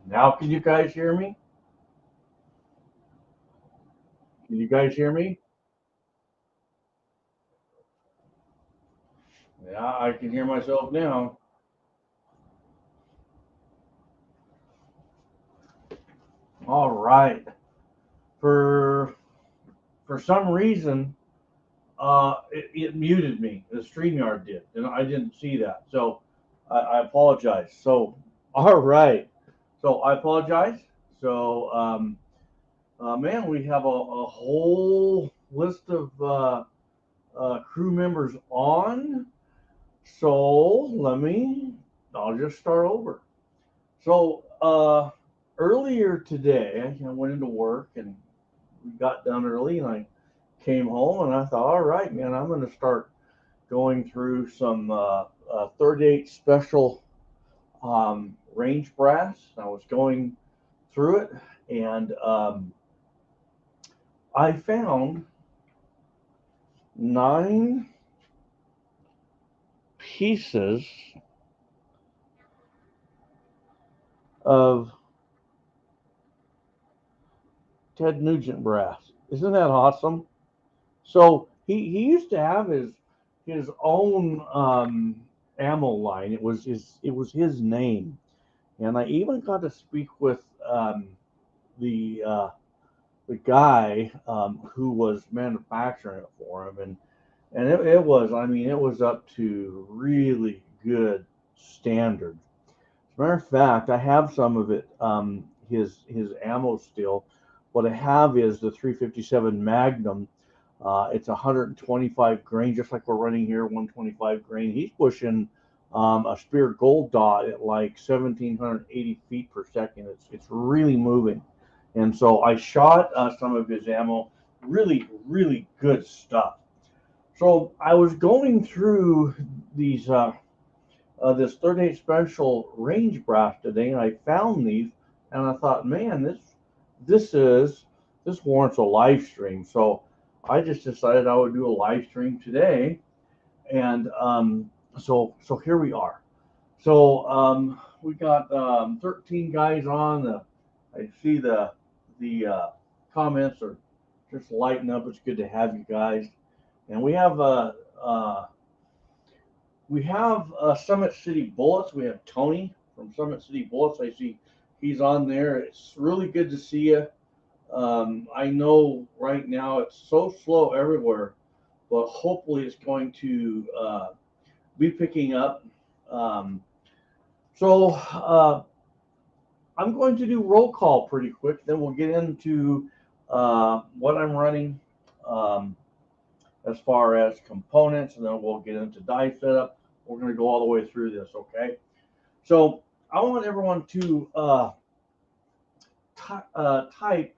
Now, can you guys hear me? Can you guys hear me? Yeah, I can hear myself now. All right. For for some reason, it muted me. The StreamYard did, and I didn't see that. So I apologize. So all right. So I apologize. So man, we have a whole list of crew members on. So I'll just start over. So earlier today, I went into work and we got done early, and I came home and I thought, all right, man, I'm going to start going through some 38 special range brass. I was going through it, and I found 9 pieces of Ted Nugent brass. Isn't that awesome? So he used to have his own ammo line. It was his name, and I even got to speak with the uh, the guy who was manufacturing it for him, and it was, I mean, it was up to really good standards. As a matter of fact, I have some of it, his ammo still. What I have is the 357 Magnum. It's 125 grain, just like we're running here, 125 grain. He's pushing a Spear Gold Dot at like 1,780 feet per second. It's really moving, and so I shot some of his ammo. Really, really good stuff. So I was going through these this 38 special range brass today, and I found these, and I thought, man, this warrants a live stream. So I just decided I would do a live stream today, and so here we are. So we got 13 guys on. I see the comments are just lighting up. It's good to have you guys, and we have Summit City Bullets. We have Tony from Summit City Bullets. I see he's on there. It's really good to see you. I know right now it's so slow everywhere, but hopefully it's going to be picking up. Um, so I'm going to do roll call pretty quick. Then we'll get into what I'm running as far as components, and then we'll get into die setup. We're going to go all the way through this, okay? So I want everyone to type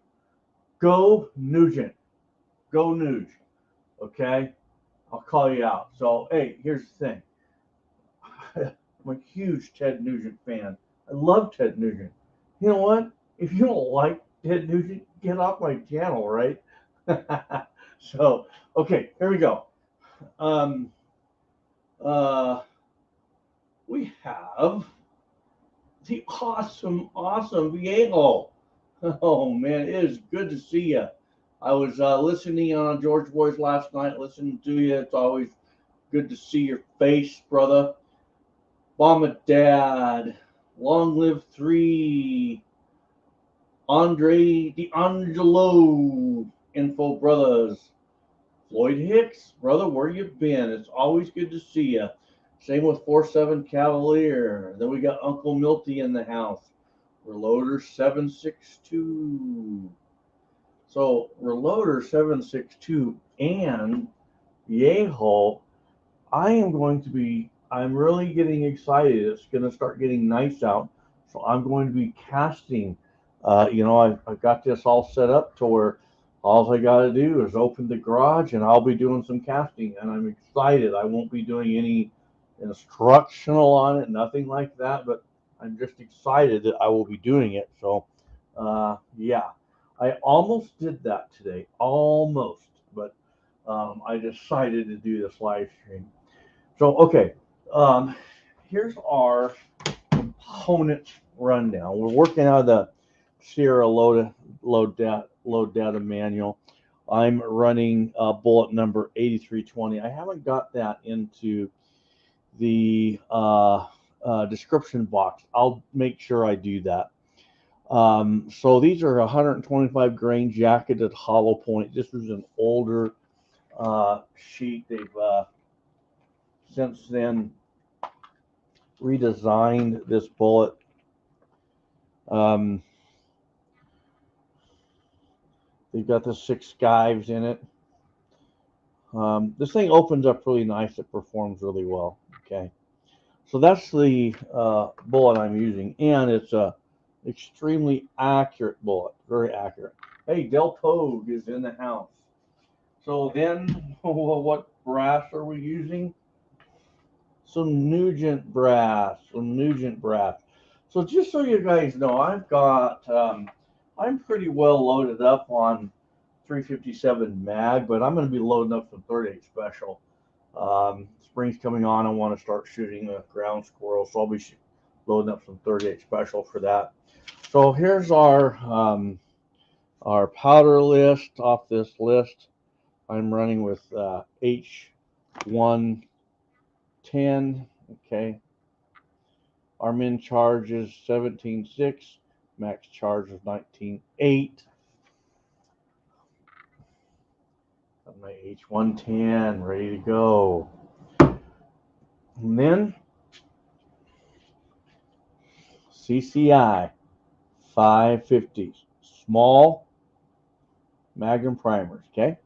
"Go Nugent," "Go Nuge," okay? I'll call you out. So hey, here's the thing. I'm a huge Ted Nugent fan. I love Ted Nugent. You know what? If you don't like Ted Nugent, get off my channel, right? So, okay, here we go. Um, uh, we have the awesome Viejo. Oh man, it is good to see you. I was listening on George Boys last night, listening to you. It's always good to see your face, brother. Mama, Dad, Long Live 3, Andre D'Angelo, Info Brothers, Floyd Hicks, brother, where you been? It's always good to see you. Same with 47 Cavalier. Then we got Uncle Milty in the house. Reloader 762. So Reloader 762 and Yeho, I'm really getting excited. It's going to start getting nice out. So I'm going to be casting. I've got this all set up to where all I got to do is open the garage and I'll be doing some casting. And I'm excited. I won't be doing any instructional on it, nothing like that, but I'm just excited that I will be doing it. So, yeah, I almost did that today, almost, but I decided to do this live stream. So, okay, um, here's our components rundown. We're working out of the Sierra load data manual. I'm running bullet number 8320. I haven't got that into the description box. I'll make sure I do that. So these are 125 grain jacketed hollow point. This was an older sheet. They've since then redesigned this bullet. They've got the 6 skives in it. This thing opens up really nice. It performs really well. Okay, so that's the bullet I'm using, and it's a extremely accurate bullet, very accurate. Hey, Del Pogue is in the house. So then, what brass are we using? Some Nugent brass, So just so you guys know, I've got, I'm pretty well loaded up on 357 mag, but I'm going to be loading up some 38 special. Spring's coming on. I want to start shooting a ground squirrel, so I'll be loading up some 38 special for that. So here's our powder list. Off this list, I'm running with H110. Okay. Our min charge is 17.6. Max charge is 19.8. My H110 ready to go. And then CCI 550s, small Magnum primers. Okay.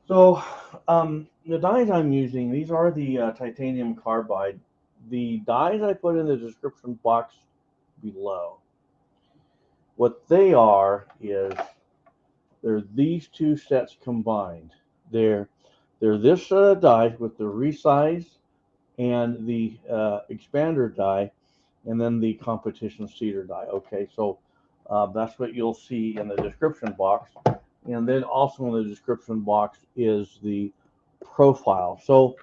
So the dies I'm using, these are the titanium carbide. The dies I put in the description box below. What they are is they're these two sets combined. They're this set of dies with the resize and the expander die, and then the competition cedar die. Okay, so that's what you'll see in the description box. And then also in the description box is the profile. So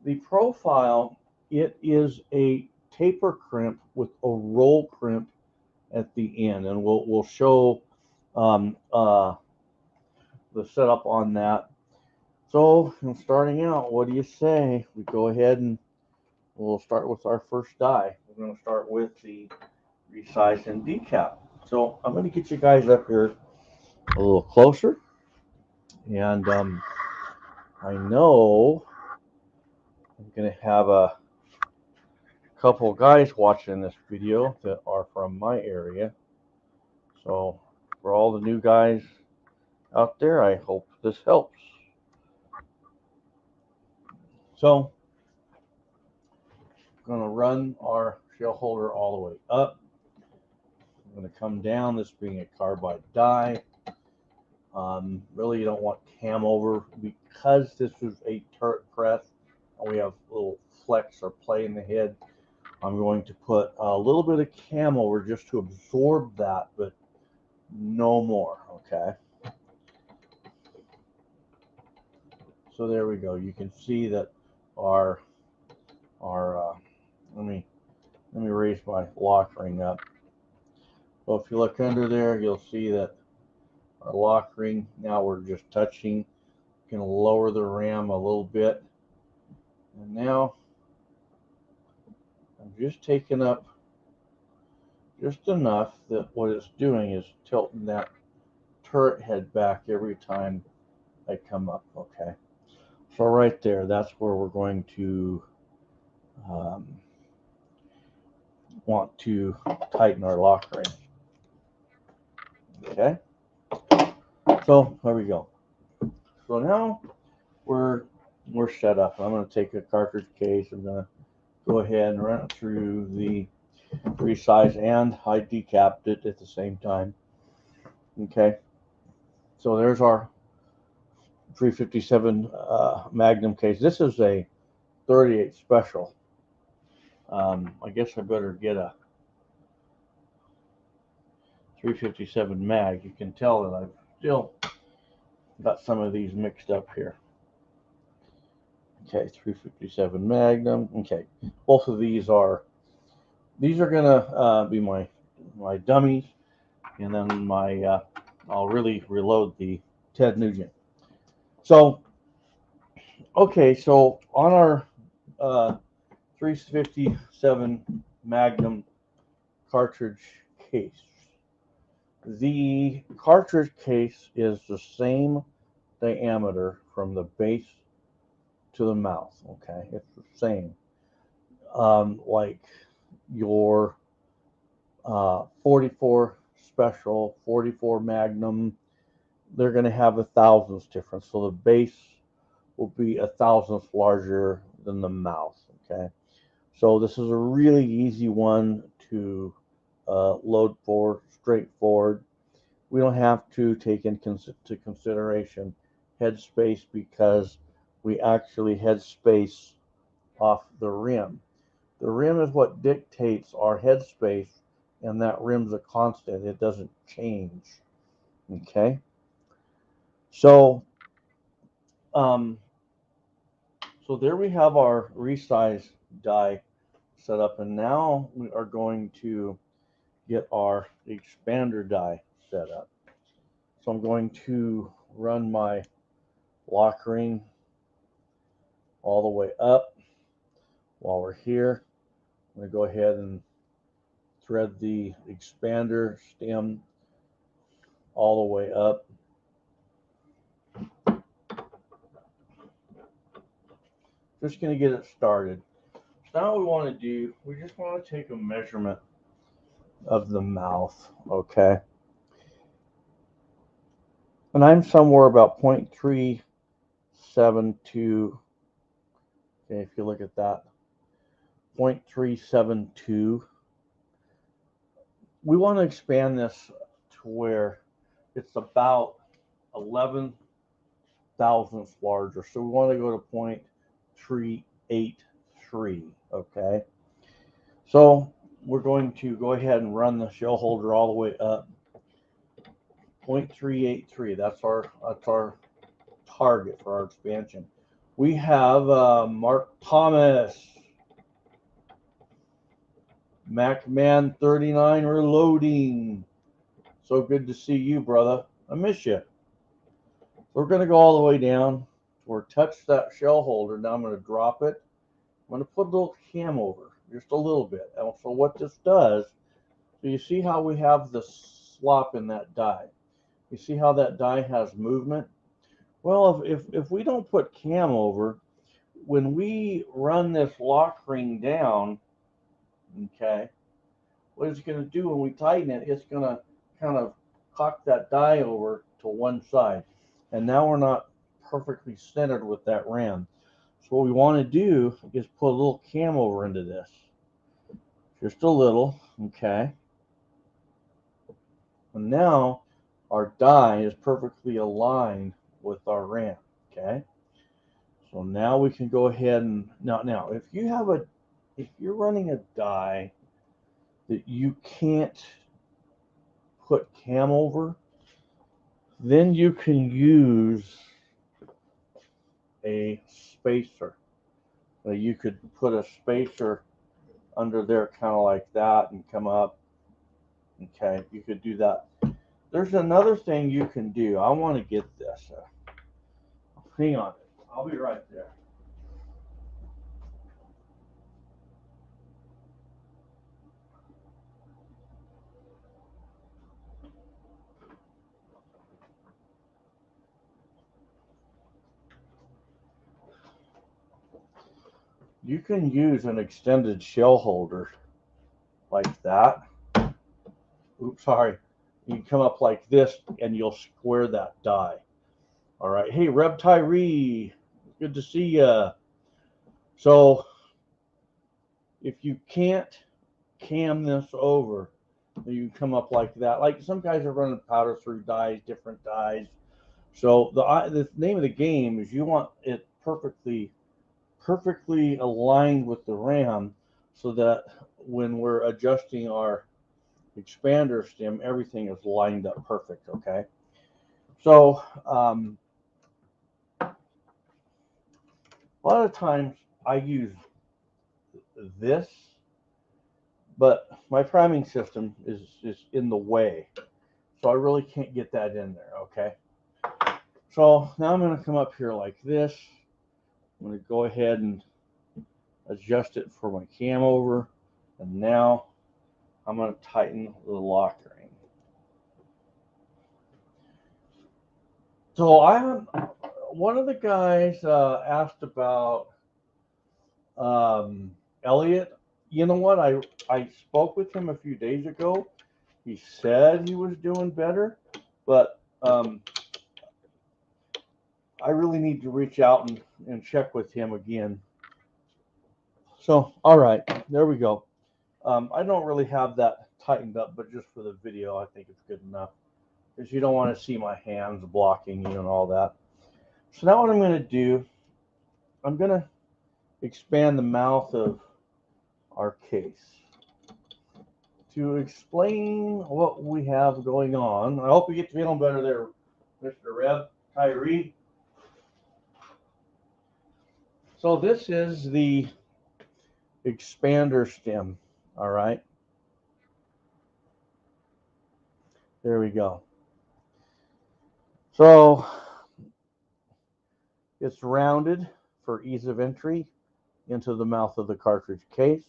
the profile, it is a taper crimp with a roll crimp at the end, and we'll show the setup on that. So in starting out, what do you say? We go ahead and we'll start with our first die. We're going to start with the resize and decap. So I'm going to get you guys up here a little closer, and I know I'm going to have a couple guys watching this video that are from my area. So for all the new guys out there, I hope this helps. So I'm going to run our shell holder all the way up. I'm going to come down, this being a carbide die. Really, you don't want cam over because this is a turret press and we have a little flex or play in the head. I'm going to put a little bit of cam over just to absorb that, but no more. Okay. So there we go. You can see that our let me raise my lock ring up. Well, if you look under there, you'll see that our lock ring, now we're just touching. You can lower the ram a little bit. And now I'm just taking up just enough that what it's doing is tilting that turret head back every time I come up. Okay. So right there, that's where we're going to want to tighten our lock ring. Okay. So there we go. So now we're set up. I'm going to take a cartridge case. I'm going to go ahead and run it through the resize, and I decapped it at the same time. Okay. So there's our 357 Magnum case. This is a 38 special. I guess I better get a 357 mag. You can tell that I've still got some of these mixed up here. Okay, 357 Magnum. Okay, both of these are these are gonna be my dummies, and then my I'll really reload the Ted Nugent. So okay, so on our 357 Magnum cartridge case, the cartridge case is the same diameter from the base to the mouth. Okay, it's the same. Like your 44 special, 44 Magnum, they're going to have a thousandths difference. So the base will be a thousandth larger than the mouth. Okay, so this is a really easy one to load for, straightforward. We don't have to take into consideration headspace because we actually headspace off the rim. The rim is what dictates our headspace, and that rim's a constant. It doesn't change. Okay, so um, so there we have our resize die set up, and now we are going to get our expander die set up. So I'm going to run my lock ring all the way up. While we're here, I'm going to go ahead and thread the expander stem all the way up. Just going to get it started. So now what we want to do, we just want to take a measurement of the mouth, okay? And I'm somewhere about 0.372. Okay, if you look at that, 0.372. We want to expand this to where it's about 11 thousandths larger. So we want to go to 0.383. Okay. So we're going to go ahead and run the shell holder all the way up. 0.383. That's our target for our expansion. We have Mark Thomas, MacMan 39 reloading. So good to see you, brother. I miss you. We're going to go all the way down. We're touch that shell holder. Now I'm going to drop it. I'm going to put a little cam over, just a little bit. And so what this does, so you see how we have the slop in that die. You see how that die has movement? Well, if we don't put cam over, when we run this lock ring down, okay, what it's going to do when we tighten it, it's going to kind of cock that die over to one side. And now we're not perfectly centered with that ram. So what we want to do is put a little cam over into this. Just a little, okay. And now our die is perfectly aligned with our ram, okay. So now we can go ahead and now if you're running a die that you can't put cam over, then you can use a spacer. You could put a spacer under there kind of like that and come up. Okay, you could do that. There's another thing you can do. I want to get this. Hang on. I'll be right there. You can use an extended shell holder like that. Oops, sorry. You can come up like this and you'll square that die. All right. Hey, Reb Tyree. Good to see you. So if you can't cam this over, you can come up like that. Like some guys are running powder through dies, different dies. So the name of the game is you want it perfectly aligned with the ram, so that when we're adjusting our expander stem, everything is lined up perfect. Okay. So a lot of times I use this but my priming system is in the way, so I really can't get that in there. Okay, so now I'm going to come up here like this. I'm going to go ahead and adjust it for my cam over, and now I'm going to tighten the lock ring. So one of the guys asked about Elliot. You know what? I spoke with him a few days ago. He said he was doing better, but I really need to reach out and check with him again. So, all right, there we go. I don't really have that tightened up, but just for the video, I think it's good enough, because you don't want to see my hands blocking you and all that. So now what I'm going to do, I'm going to expand the mouth of our case to explain what we have going on. I hope you get feeling better there, Mr. Reb, Tyree. So this is the expander stem, all right? There we go. So it's rounded for ease of entry into the mouth of the cartridge case.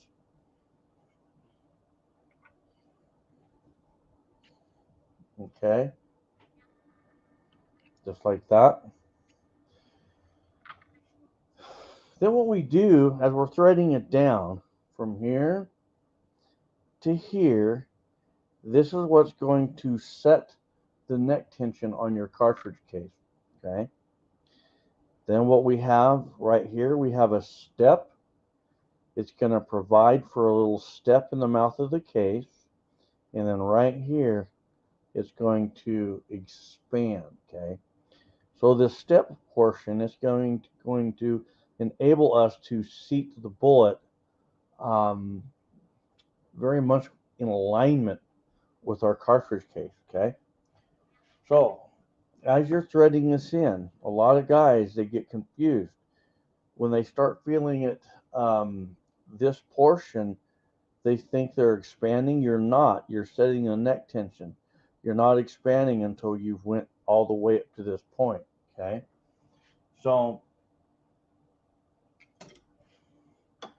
Okay, just like that. Then what we do, as we're threading it down from here to here, this is what's going to set the neck tension on your cartridge case, okay? Then what we have right here, we have a step. It's going to provide for a little step in the mouth of the case. And then right here, it's going to expand, okay? So this step portion is going to enable us to seat the bullet very much in alignment with our cartridge case, okay? So as you're threading this in, a lot of guys, they get confused. When they start feeling it, this portion, they think they're expanding. You're not. You're setting a neck tension. You're not expanding until you've went all the way up to this point, okay? So I'm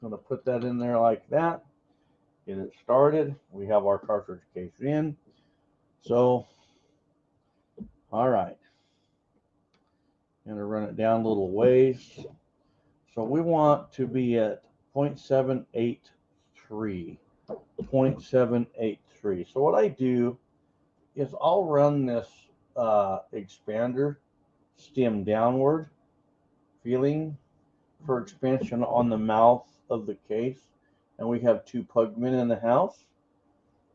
going to put that in there like that. Get it started. We have our cartridge case in. So, all right. I'm going to run it down a little ways. So we want to be at 0.783. 0.783. So what I do is I'll run this expander stem downward, feeling for expansion on the mouth of the case. And we have two pugmen in the house.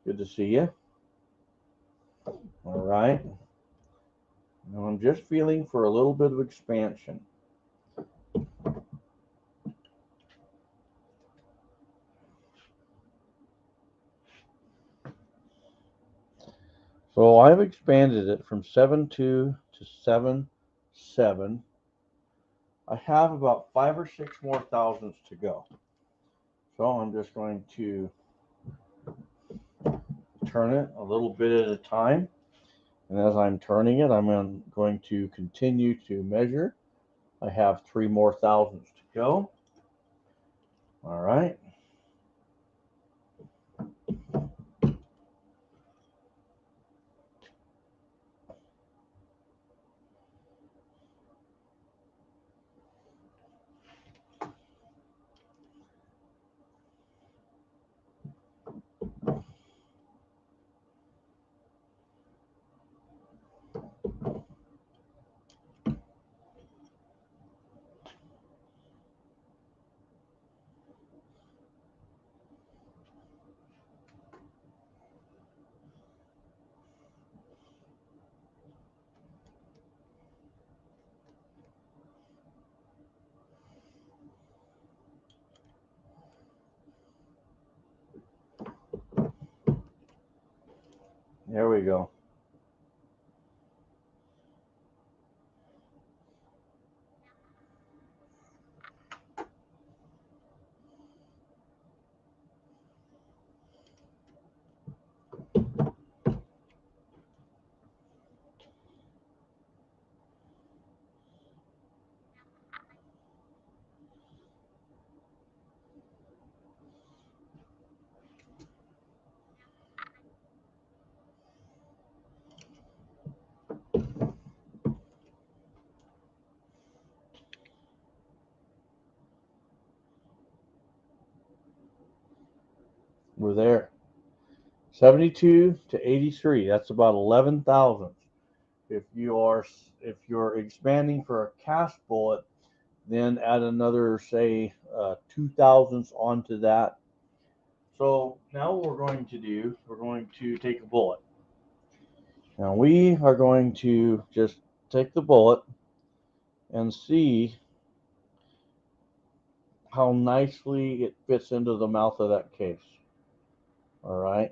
Good to see you. All right. Now I'm just feeling for a little bit of expansion. So I've expanded it from 7.2 to 7.7. I have about 5 or 6 more thousandths to go. So I'm just going to turn it a little bit at a time. And as I'm turning it, I'm going to continue to measure. I have 3 more thousandths to go. All right. There we go. We're there. 72 to 83. That's about 11 thousandths. If you're expanding for a cast bullet, then add another, say, 2 thousandths onto that. So now what we're going to do, we're going to take a bullet. Now we are going to just take the bullet and see how nicely it fits into the mouth of that case. All right.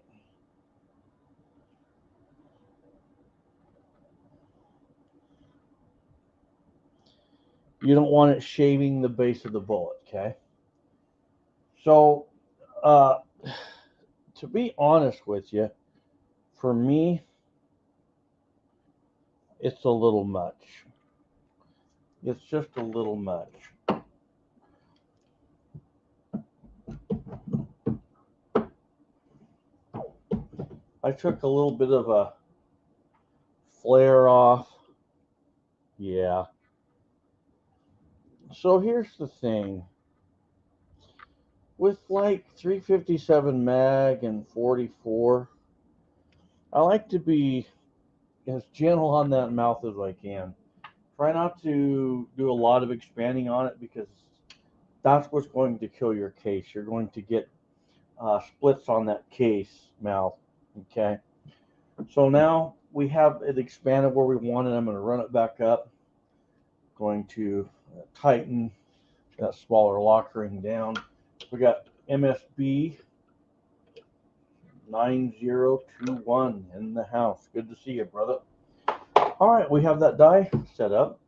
You don't want it shaving the base of the bullet, okay? So, to be honest with you, for me, it's a little much. It's just a little much. I took a little bit of a flare off. Yeah. So here's the thing. With like 357 mag and 44, I like to be as gentle on that mouth as I can. Try not to do a lot of expanding on it because that's what's going to kill your case. You're going to get splits on that case mouth. Okay. So now we have it expanded where we want it. I'm going to run it back up. Going to tighten that smaller lock ring down. We got MSB 9021 in the house. Good to see you, brother. All right, we have that die set up.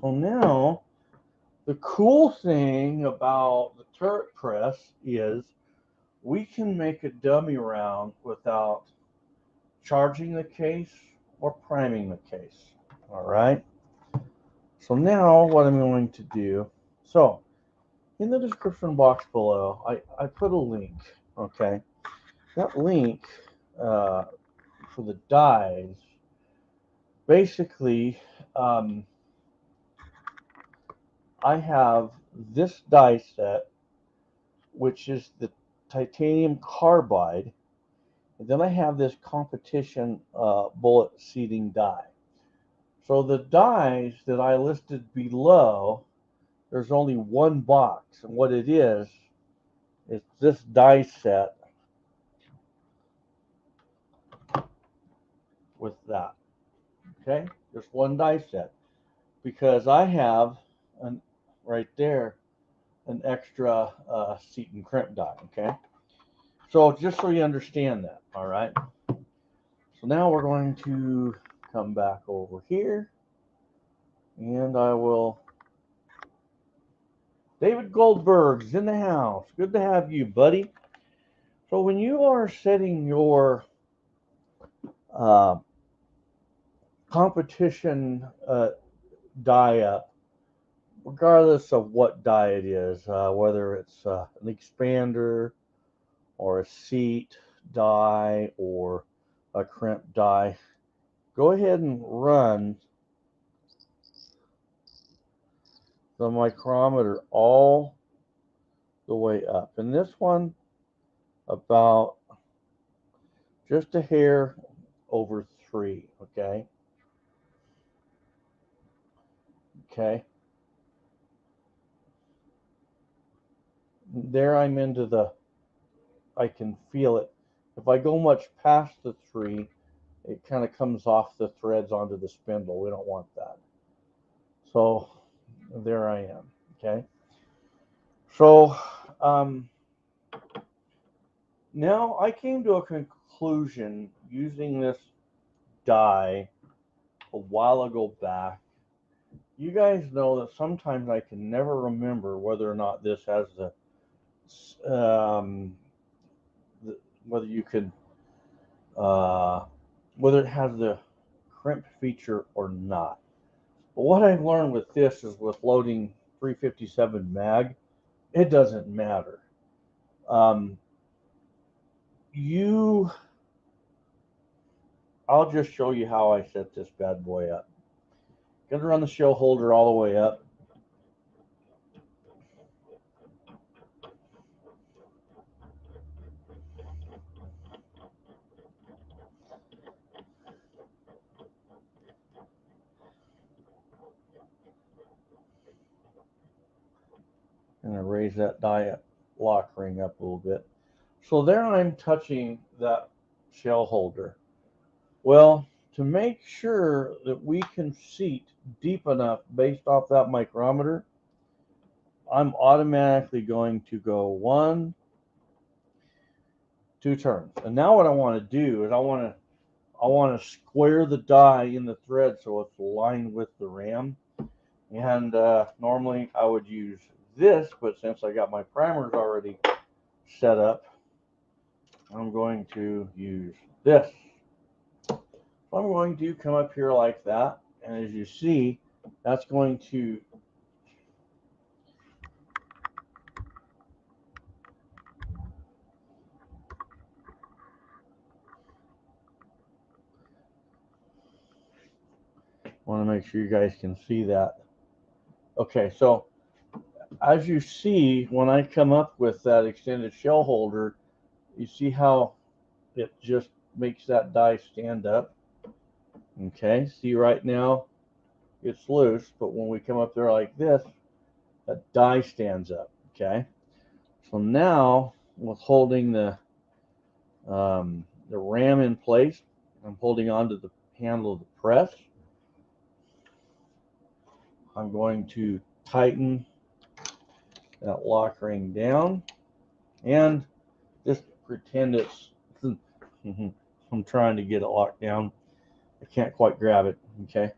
So now the cool thing about the turret press is we can make a dummy round without charging the case or priming the case. All right. So now what I'm going to do, so in the description box below, I put a link. Okay. That link for the dies, basically, I have this die set, which is the titanium carbide, and then I have this competition bullet seating die. So the dies that I listed below, there's only one box, and what it is this die set with that. Okay, just one die set, because I have right there an extra seat and crimp die. Okay, so just so you understand that. All right. So now we're going to come back over here, and I will. David Goldberg's in the house. Good to have you, buddy. So when you are setting your competition die up, regardless of what die it is, whether it's an expander or a seat die or a crimp die, go ahead and run the micrometer all the way up. And this one, about just a hair over 3, okay? Okay. There I'm into I can feel it. If I go much past the 3, it kind of comes off the threads onto the spindle. We don't want that. So there I am, okay? So now I came to a conclusion using this die a while ago back. You guys know that sometimes I can never remember whether or not this has whether you could whether it has the crimp feature or not. But what I've learned with this is with loading 357 mag, it doesn't matter. I'll just show you how I set this bad boy up. Gonna run the shell holder all the way up. going to raise that die lock ring up a little bit. So there I'm touching that shell holder. Well, to make sure that we can seat deep enough based off that micrometer, I'm automatically going to go 1, 2 turns. And now what I want to do is I want to square the die in the thread so it's aligned with the ram. And normally I would use this, but since I got my primers already set up, I'm going to use this. So I'm going to come up here like that, and as you see, that's going to want to make sure you guys can see that. Okay, so as you see, when I come up with that extended shell holder, you see how it just makes that die stand up. Okay, see right now it's loose, but when we come up there like this, that die stands up. Okay, so now with holding the ram in place, I'm holding onto the handle of the press. I'm going to tighten that lock ring down and just pretend it's I'm trying to get it locked down. I can't quite grab it. Okay,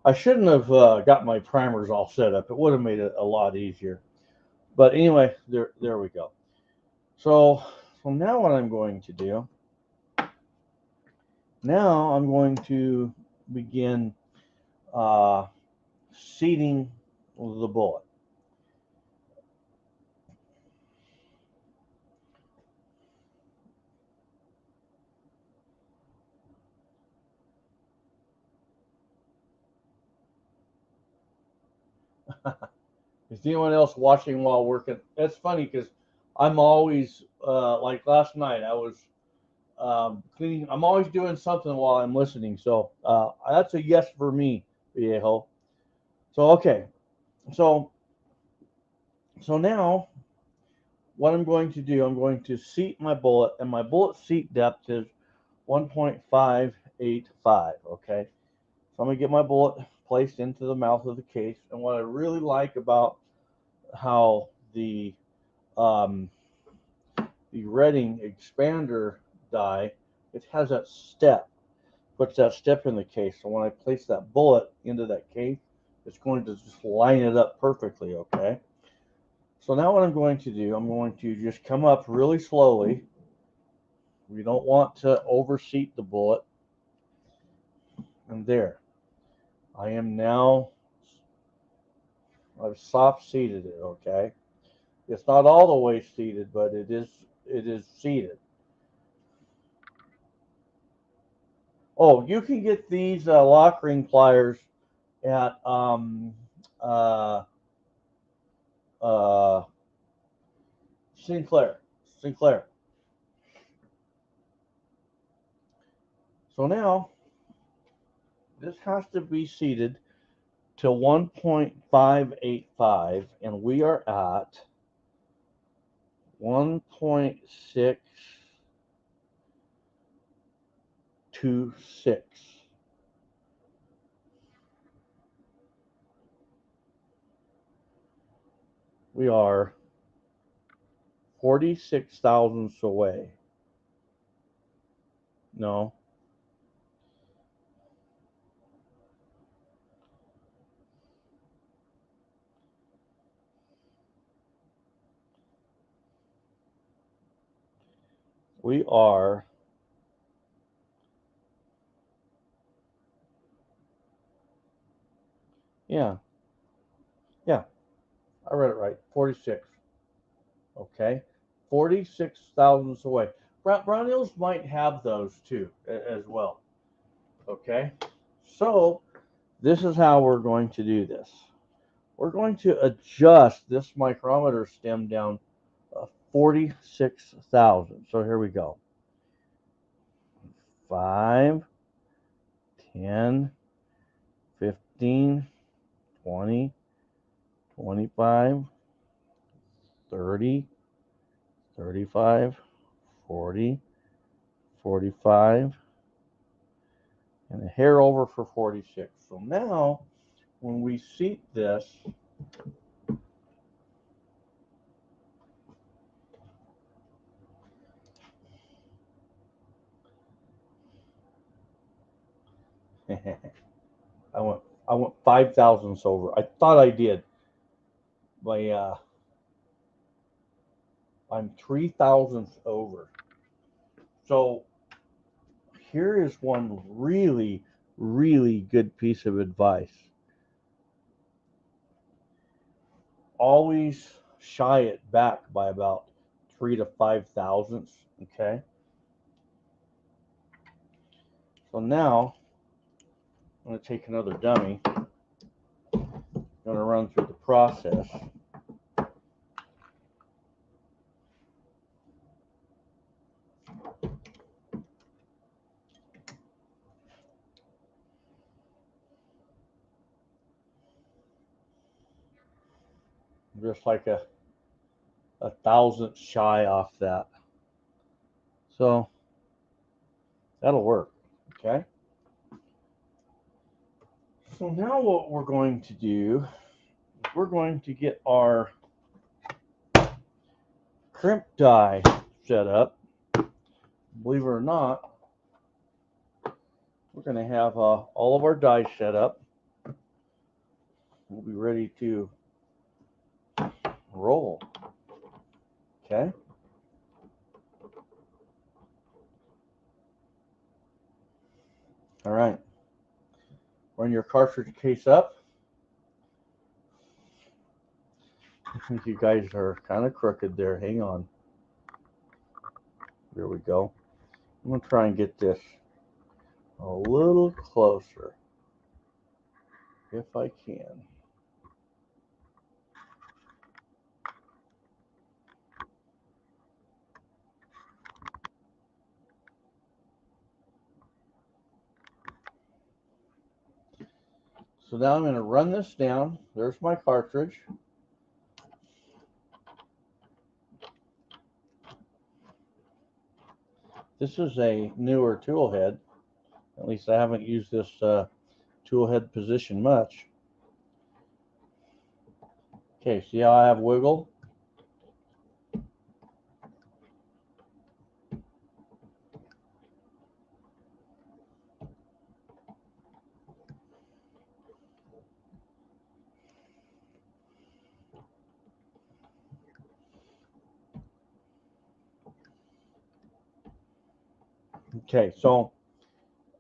I shouldn't have got my primers all set up. It would have made it a lot easier. But anyway, there we go. So now what I'm going to do, now I'm going to begin seating the bullet. Is anyone else watching while working? That's funny because I'm always like last night. I was cleaning. I'm always doing something while I'm listening. So that's a yes for me, viejo. So okay. So now what I'm going to do, I'm going to seat my bullet, and my bullet seat depth is 1.585. Okay. So I'm going to get my bullet placed into the mouth of the case. And what I really like about how the Redding expander die, it has that step, puts that step in the case. So when I place that bullet into that case, it's going to just line it up perfectly, okay? So now what I'm going to do, I'm going to just come up really slowly. We don't want to overseat the bullet. And there. I am now, I've soft seated it, okay? It's not all the way seated, but it is seated. Oh, you can get these lock ring pliers at Sinclair. So now this has to be seated to 1.585, and we are at 1.626. We are 46 thousandths away. No. We are yeah, I read it right. 46. Okay. 46 thousandths away. Brownells might have those too as well. Okay. So this is how we're going to do this. We're going to adjust this micrometer stem down 46 thousandths. So here we go. 5, 10, 15, 20, 25, 30, 35, 40, 45, and a hair over for 46. So now, when we seat this, I went 5 thousandths over. I thought I did. I'm 3 thousandths over. So here is one really, really good piece of advice. Always shy it back by about 3 to 5 thousandths. Okay. So now I'm going to take another dummy. I'm going to run through the process. Just like a thousandth shy off that. So that'll work. Okay. So now what we're going to do is we're going to get our crimp die set up. Believe it or not, we're going to have all of our dies set up. We'll be ready to roll. Okay. All right. Run your cartridge case up. I think you guys are kind of crooked there. Hang on. There we go. I'm going to try and get this a little closer if I can. So now I'm going to run this down. There's my cartridge. This is a newer tool head. At least I haven't used this tool head position much. Okay, see how I have wiggle? Okay, so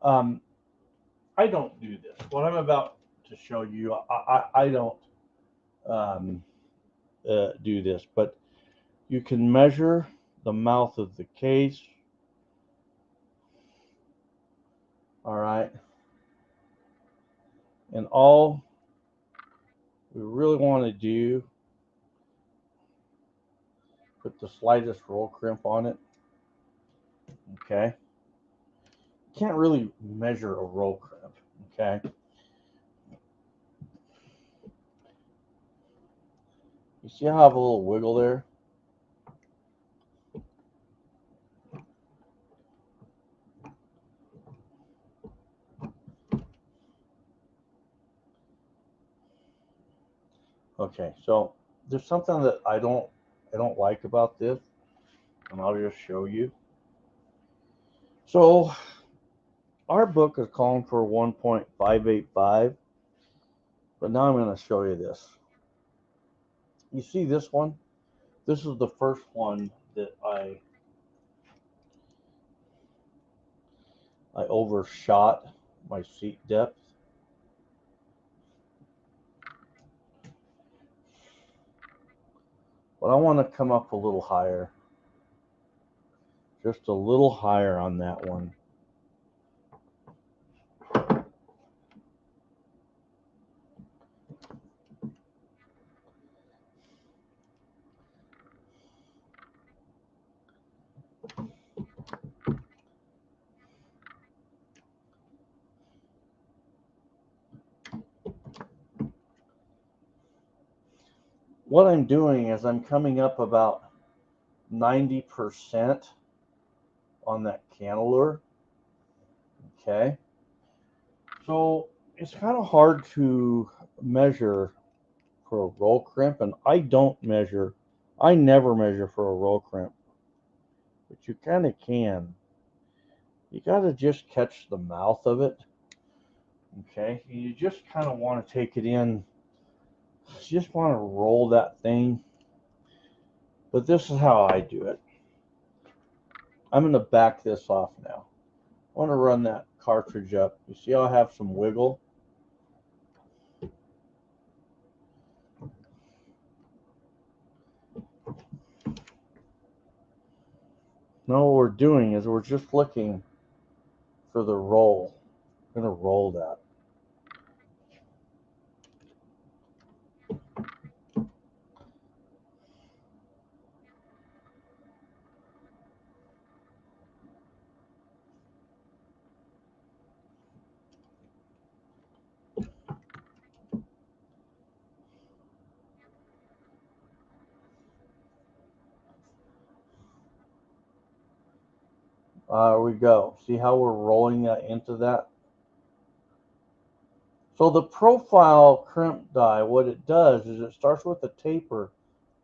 I don't do this. What I'm about to show you, I don't do this, but you can measure the mouth of the case. All right. And all we really want to do, put the slightest roll crimp on it. Okay. Can't really measure a roll crimp. Okay. You see how I have a little wiggle there? Okay, so there's something that I don't like about this, and I'll just show you. So our book is calling for 1.585, but now I'm going to show you this. You see this one? This is the first one that I overshot my seat depth. But I want to come up a little higher. Just a little higher on that one. what I'm doing is I'm coming up about 90% on that cantilever. Okay. So it's kind of hard to measure for a roll crimp, and I never measure for a roll crimp, but you kind of can. You got to just catch the mouth of it. Okay. You just kind of want to take it in. You just want to roll that thing. But this is how I do it. I'm going to back this off now. I want to run that cartridge up. You see how I have some wiggle? Now what we're doing is we're just looking for the roll. I'm going to roll that. There we go. See how we're rolling that into that? So the profile crimp die, what it does is it starts with a taper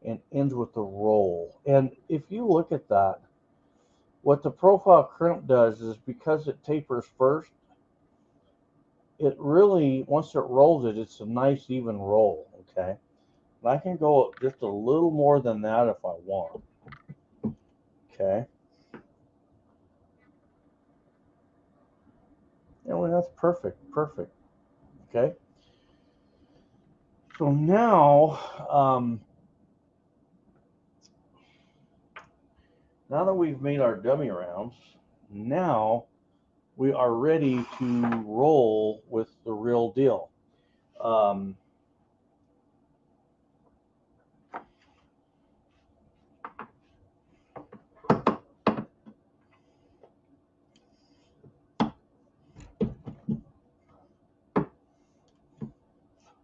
and ends with a roll. And if you look at that, what the profile crimp does is because it tapers first, it really, once it rolls it, it's a nice even roll, okay? And I can go just a little more than that if I want, okay? And that's perfect, okay? So now, now that we've made our dummy rounds, now we are ready to roll with the real deal.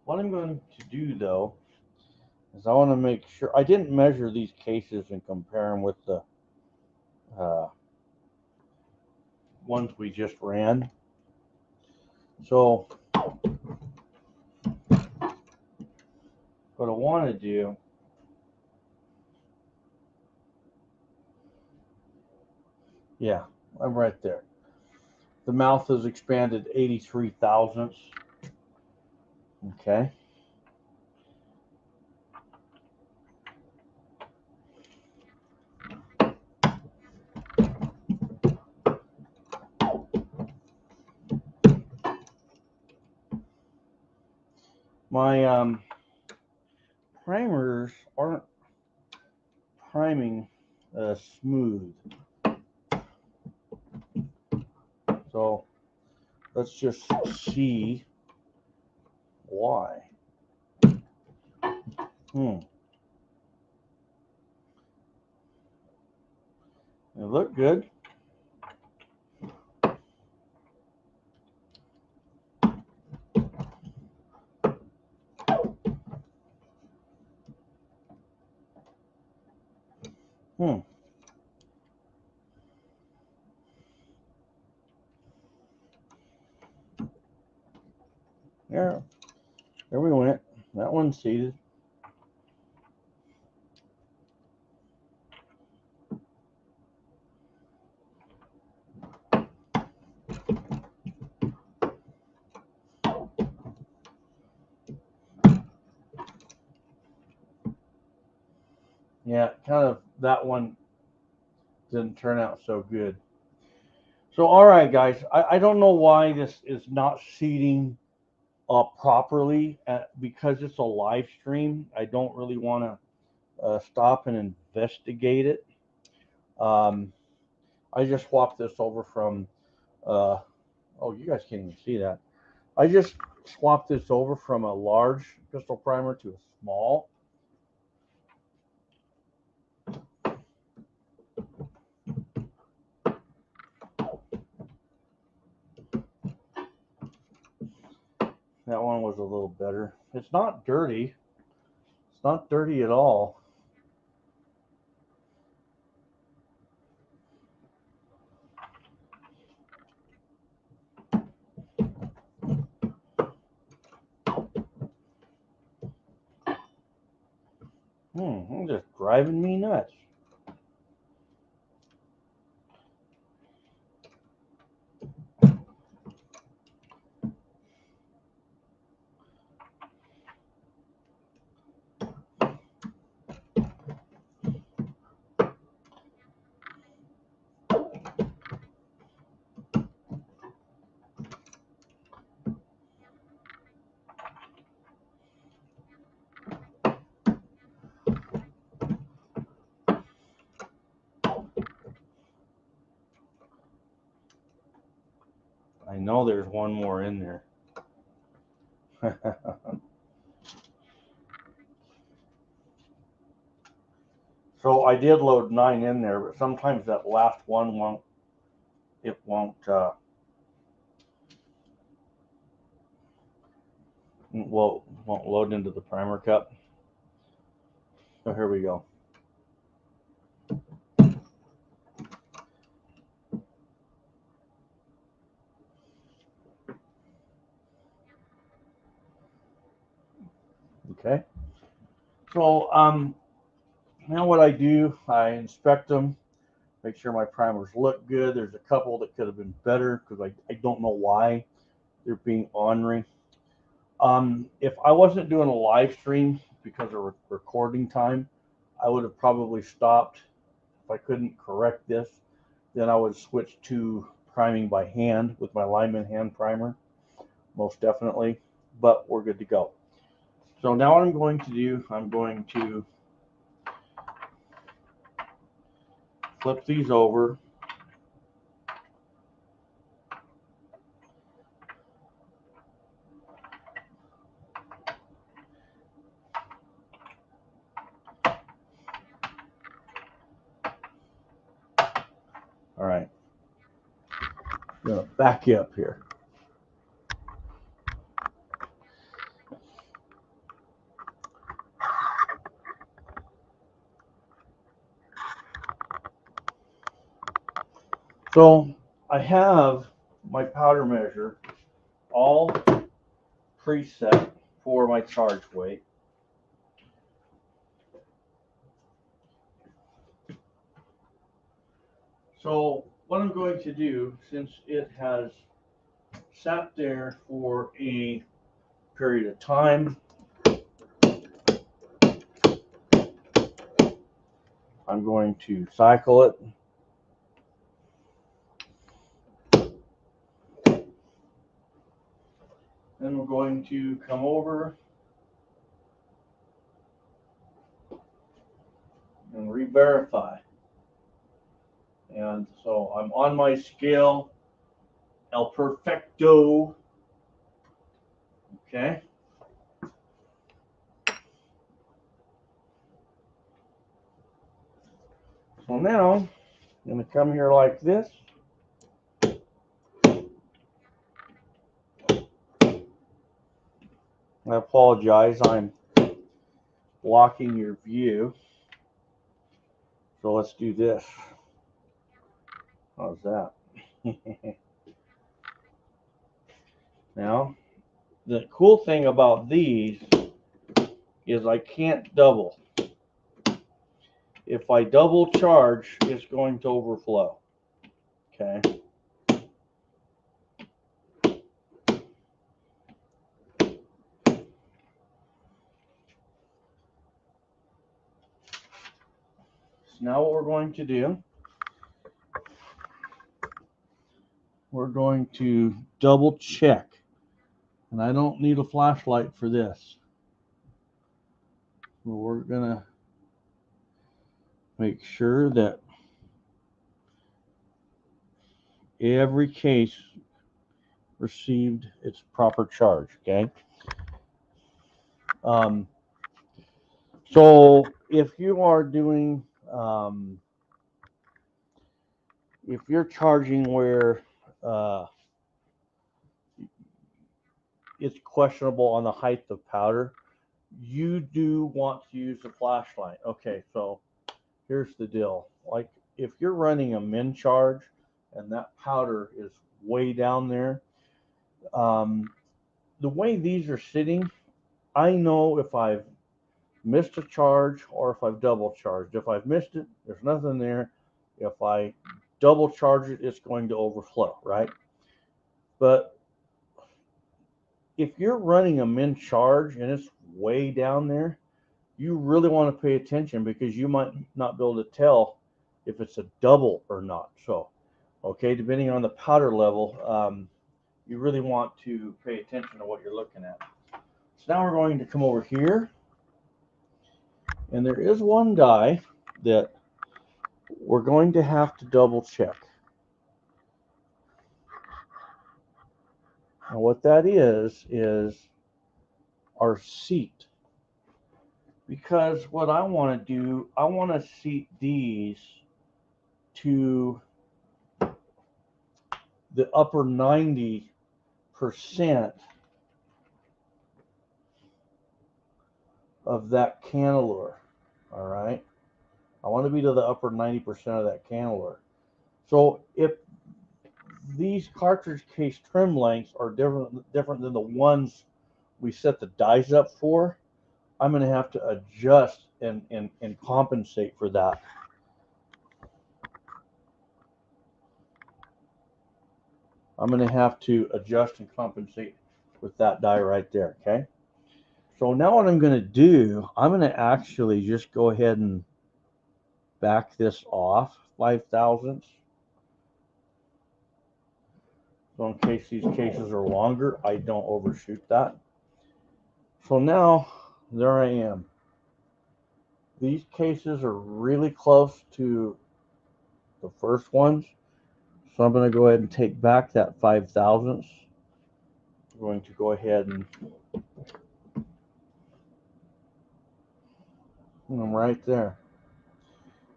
What I'm going to do, though, is I want to make sure I didn't measure these cases and compare them with the ones we just ran. So what I want to do, yeah, I'm right there. The mouth is expanded 83 thousandths. Okay. My primers aren't priming smooth. So let's just see why. They look good. There we went. That one's seated. Yeah, kind of that one didn't turn out so good. So, all right, guys, I don't know why this is not seating properly because it's a live stream. I don't really want to stop and investigate it. I just swapped this over from, oh, you guys can't even see that. I just swapped this over from a large pistol primer to a small. That one was a little better. It's not dirty. It's not dirty at all. It's just driving me nuts. I know there's one more in there. So I did load 9 in there, but sometimes that last one won't load into the primer cup. So here we go. Okay. So now what I do, I inspect them, make sure my primers look good. There's a couple that could have been better because I don't know why they're being ornery. If I wasn't doing a live stream because of recording time, I would have probably stopped. If I couldn't correct this, then I would switch to priming by hand with my Lyman hand primer, most definitely, but we're good to go. So now what I'm going to do, I'm going to flip these over. All right, I'm gonna back you up here. So I have my powder measure all preset for my charge weight. So what I'm going to do, since it has sat there for a period of time, I'm going to cycle it. Then we're going to come over and re-verify. And so I'm on my scale, El Perfecto. Okay. So now I'm going to come here like this. I apologize, I'm blocking your view. So let's do this. How's that? Now, the cool thing about these is I can't double. If I double charge, it's going to overflow. Okay. So now what we're going to do, we're going to double check. And I don't need a flashlight for this. We're going to make sure that every case received its proper charge, okay? So if you are doing, if you're charging where it's questionable on the height of powder, you do want to use a flashlight. Okay, so here's the deal. Like if you're running a min charge and that powder is way down there, the way these are sitting, I know if I've missed a charge or if I've double charged. If I've missed it, there's nothing there. If I double charge it, it's going to overflow, right? But if you're running a min charge and it's way down there, you really want to pay attention because you might not be able to tell if it's a double or not. So, okay, depending on the powder level, you really want to pay attention to what you're looking at. So now we're going to come over here, and there is one die that we're going to have to double check. Now what that is our seat. Because what I want to do, I want to seat these to the upper 90% of that cantilever. All right. I want to be to the upper 90% of that cantilever. So if these cartridge case trim lengths are different than the ones we set the dies up for, I'm going to have to adjust and compensate for that. I'm going to have to adjust and compensate with that die right there, okay? So now what I'm going to do, I'm going to actually just go ahead and back this off 5 thousandths. So in case these cases are longer, I don't overshoot that. So now, there I am. These cases are really close to the first ones. So I'm going to go ahead and take back that 5 thousandths. I'm going to go ahead and I'm right there.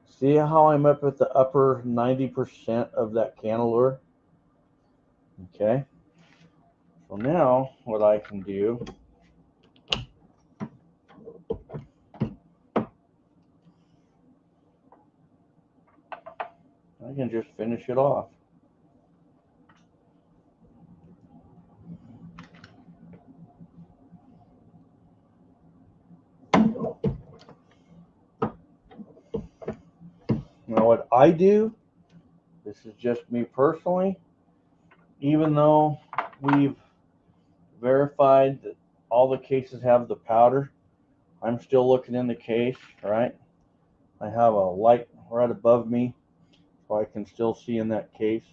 See how I'm up at the upper 90% of that cantilever? Okay. So now what I can do, I can just finish it off. Now what I do, this is just me personally, even though we've verified that all the cases have the powder, I'm still looking in the case, right? I have a light right above me so I can still see in that case.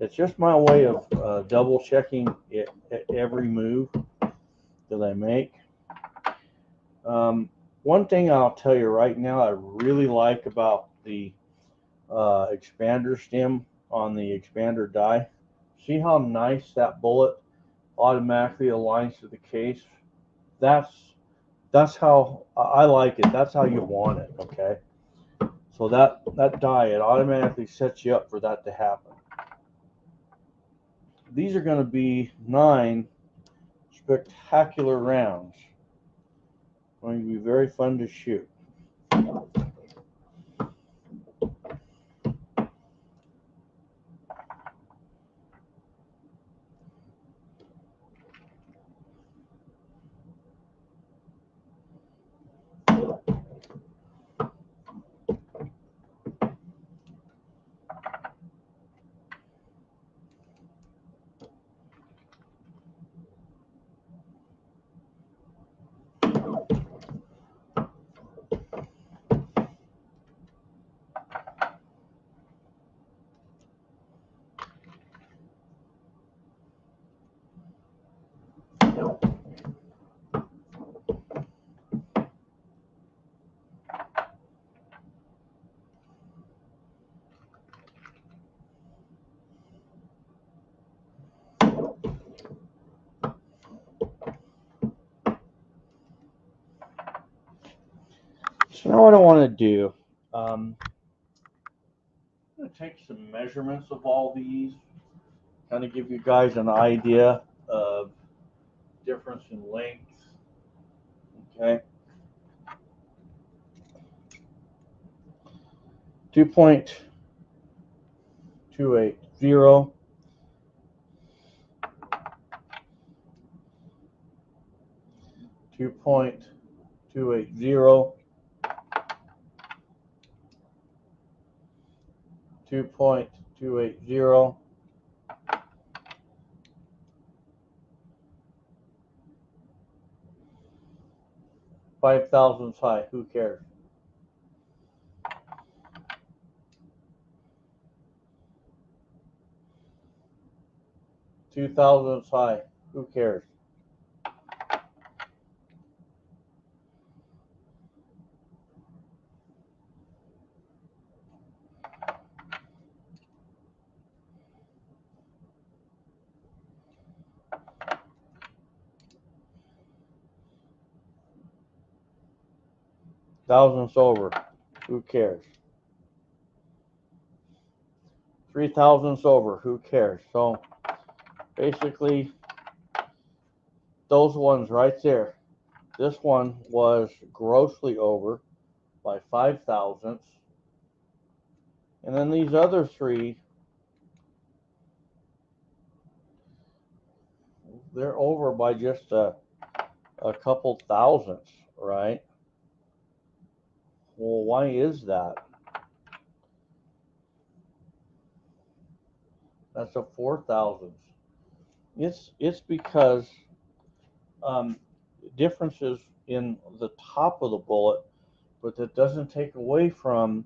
It's just my way of double checking it at every move that I make. One thing I'll tell you right now I really like about the expander stem on the expander die. See how nice that bullet automatically aligns to the case? That's how I like it. That's how you want it, okay? So that die, it automatically sets you up for that to happen. These are going to be 9 spectacular rounds. Going to be very fun to shoot. So now what I want to do, I'm going to take some measurements of all these, kind of give you guys an idea of difference in length. Okay. 2.280. 2.280. 2.280. 5 thousandths high. Who cares? 2 thousandths high. Who cares? Thousandths over. Who cares? 3 thousandths over. Who cares? So basically, those ones right there. This one was grossly over by 5 thousandths. And then these other three, they're over by just a couple thousandths, right? Well, why is that? That's a 4 thousandths. It's because differences in the top of the bullet, but that doesn't take away from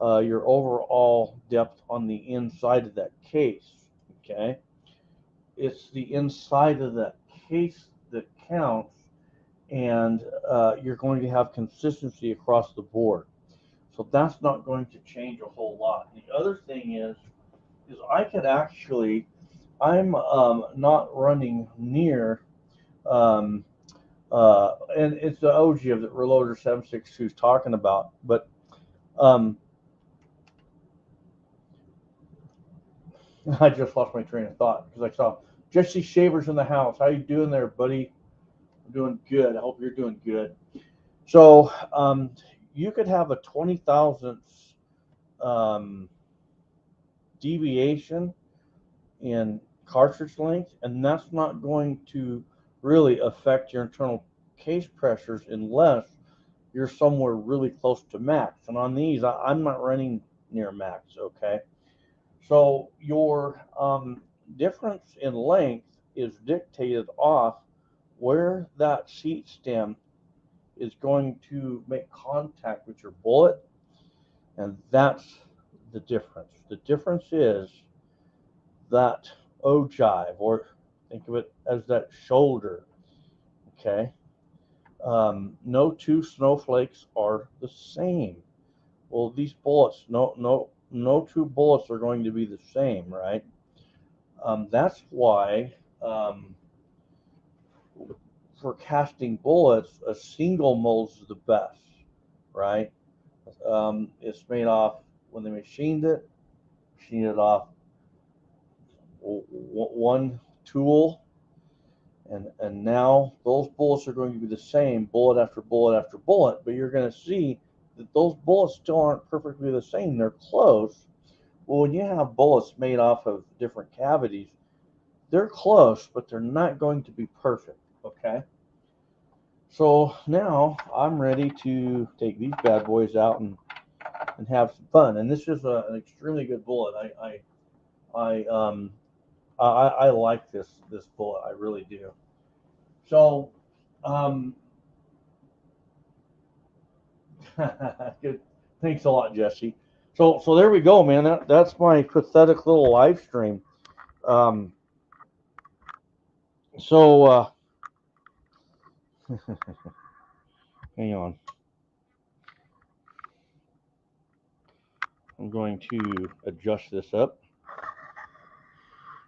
your overall depth on the inside of that case. Okay, it's the inside of that case that counts, and you're going to have consistency across the board. So that's not going to change a whole lot. The other thing is I could actually, I'm not running near, and it's the OG of the Reloader 762 is talking about, but I just lost my train of thought because I saw Jesse Shavers in the house. How you doing there, buddy? I'm doing good. I hope you're doing good. So you could have a 20 thousandths deviation in cartridge length, and that's not going to really affect your internal case pressures unless you're somewhere really close to max. And on these, I'm not running near max, okay? So your difference in length is dictated off where that seat stem is going to make contact with your bullet, and that's the difference. The difference is that ogive, or think of it as that shoulder, okay? No two snowflakes are the same. Well, these bullets, no two bullets are going to be the same, right? That's why for casting bullets, a single mold is the best, right? It's made off when they machined it off one tool, and now those bullets are going to be the same bullet after bullet after bullet, but you're going to see that those bullets still aren't perfectly the same. They're close. Well, when you have bullets made off of different cavities, they're close, but they're not going to be perfect, okay? So now I'm ready to take these bad boys out and have some fun. And this is an extremely good bullet. I like this bullet. I really do. So, good. Thanks a lot, Jesse. So there we go, man. That's my pathetic little live stream. Hang on. I'm going to adjust this up.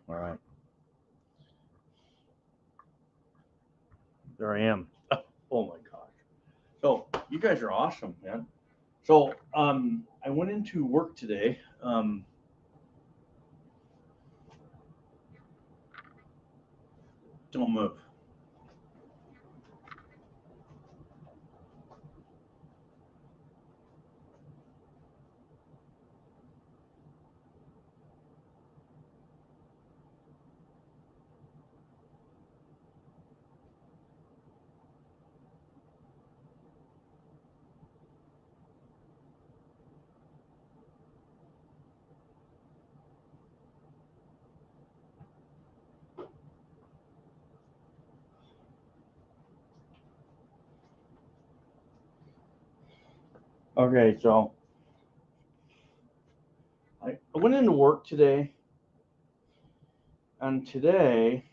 All right. There I am. Oh my gosh. So you guys are awesome, man. So I went into work today. Don't move. Okay, so I went into work today, and today,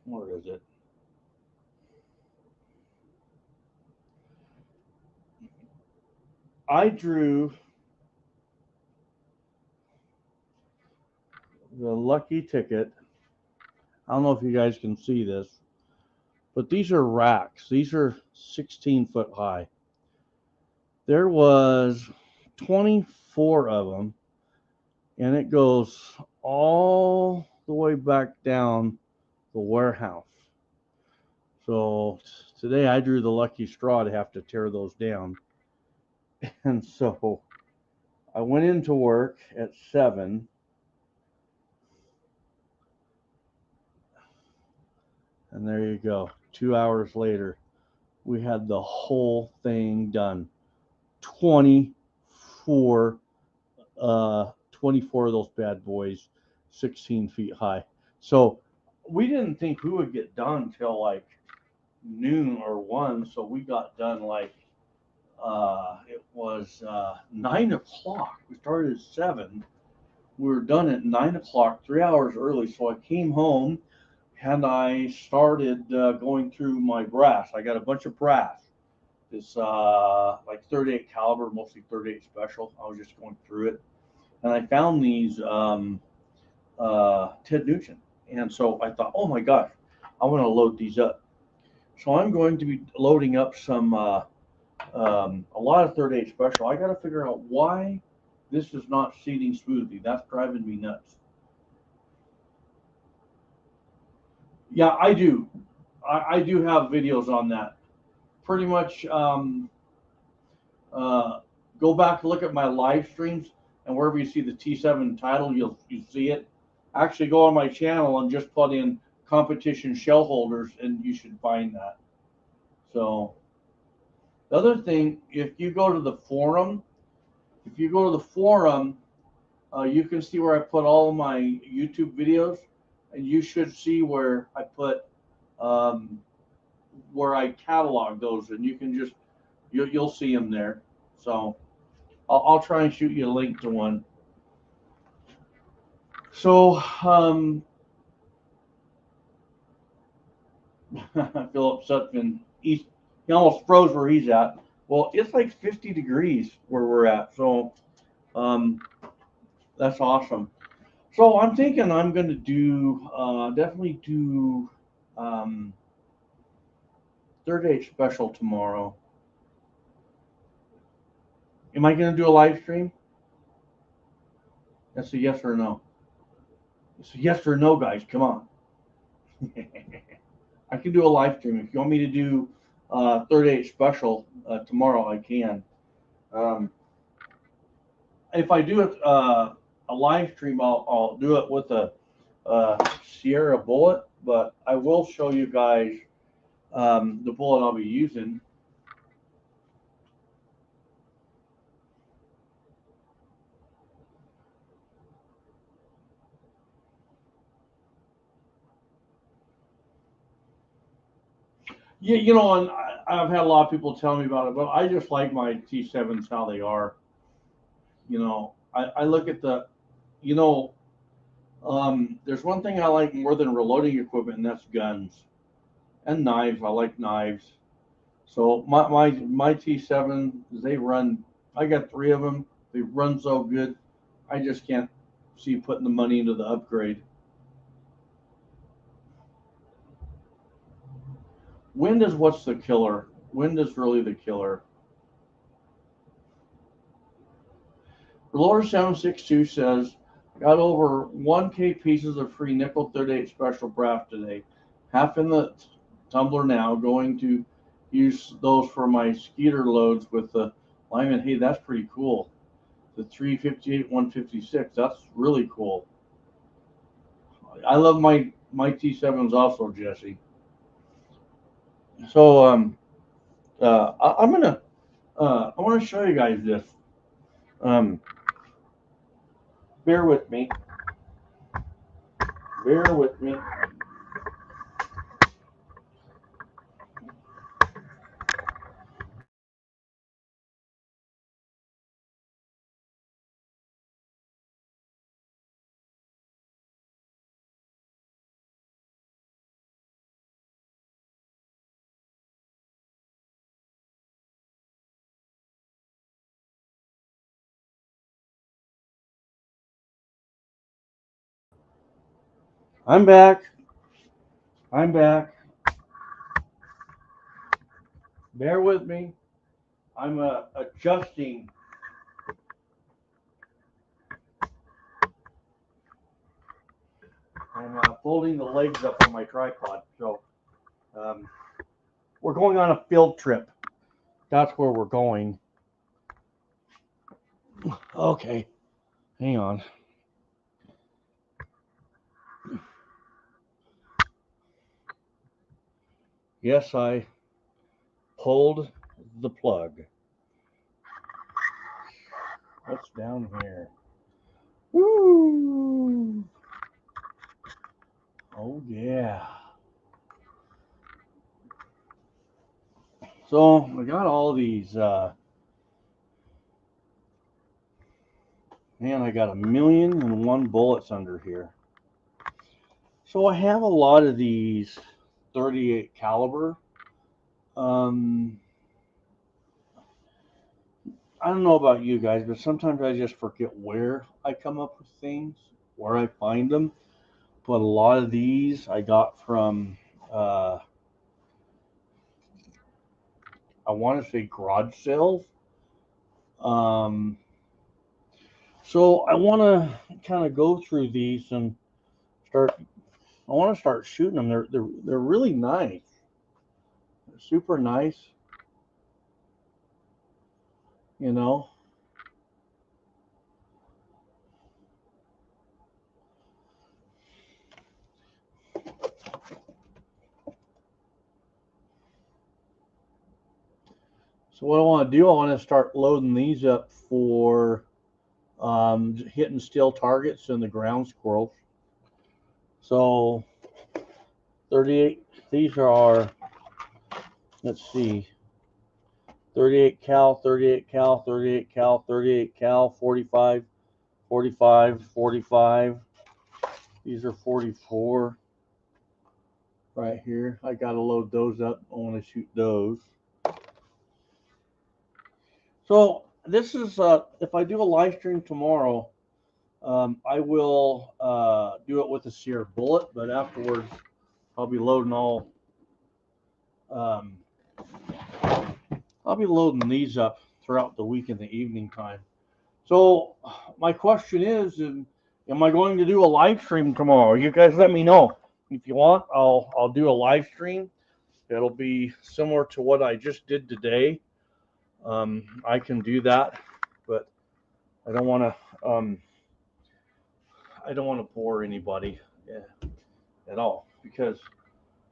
where is it? I drew the lucky ticket. I don't know if you guys can see this, but these are racks. These are 16 foot high. There was 24 of them, and it goes all the way back down the warehouse. So today I drew the lucky straw to have to tear those down. And so I went into work at 7. And there you go. 2 hours later, we had the whole thing done. 24 24 of those bad boys, 16 feet high. So we didn't think we would get done till like noon or 1. So we got done like it was 9 o'clock. We started at 7. We were done at 9 o'clock, 3 hours early. So I came home and I started going through my brass. I got a bunch of brass. It's like 38 caliber, mostly 38 special. I was just going through it, and I found these Ted Nugent, and so I thought, oh my gosh, I want to load these up. So I'm going to be loading up some a lot of 38 special. I got to figure out why this is not seating smoothly. That's driving me nuts. Yeah, I do. I do have videos on that. Pretty much go back and look at my live streams, and wherever you see the T7 title, you see it. Actually, go on my channel and just put in competition shell holders, and you should find that. So the other thing, if you go to the forum, you can see where I put all of my YouTube videos, and you should see where I put where I catalog those, and you can just you'll see them there. So I'll try and shoot you a link to one. So Philip Sutphin, he almost froze where he's at. Well, it's like 50 degrees where we're at, so that's awesome. So I'm thinking I'm going to do definitely do 38 special tomorrow. Am I going to do a live stream? That's a yes or no. It's a yes or no, guys. Come on. I can do a live stream. If you want me to do 38 special tomorrow, I can. If I do it a live stream, I'll do it with a Sierra bullet, but I will show you guys the bullet I'll be using. Yeah, you know, and I've had a lot of people tell me about it, but I just like my T7s how they are. You know, I look at the, you know, there's one thing I like more than reloading equipment, and that's guns and knives. I like knives. So my T7, they run. I got 3 of them. They run so good. I just can't see putting the money into the upgrade. Wind is what's the killer. Wind is really the killer. Reloader 762 says, got over 1K pieces of free nickel 38 special brass today. Half in the tumbler now. Going to use those for my skeeter loads with the Lyman. Hey, that's pretty cool. The 358 156. That's really cool. I love my T7s also, Jesse. So I'm gonna I want to show you guys this. Bear with me. Bear with me. I'm back. I'm back. Bear with me. I'm adjusting. I'm folding the legs up on my tripod. So we're going on a field trip. That's where we're going. Okay. Hang on. Yes, I pulled the plug. What's down here? Woo! Oh, yeah. So I got all these, man, I got 1,000,001 bullets under here. So I have a lot of these 38 caliber. I don't know about you guys, but sometimes I just forget where I come up with things, where I find them. But a lot of these I got from, I want to say garage sales. So I want to kind of go through these and start. I want to start shooting them. They're really nice. They're super nice. You know. So what I want to do, I want to start loading these up for hitting still targets and the ground squirrels. So 38. These are. Let's see. 38 cal, 38 cal, 38 cal, 38 cal, 45, 45, 45. These are 44 right here. I got to load those up. I want to shoot those. So this is, if I do a live stream tomorrow, I will do it with a Sierra bullet, but afterwards I'll be loading all, I'll be loading these up throughout the week in the evening time. So my question is, am I going to do a live stream tomorrow? You guys let me know. If you want, I'll do a live stream. It'll be similar to what I just did today. I can do that, but I don't want to bore anybody at all, because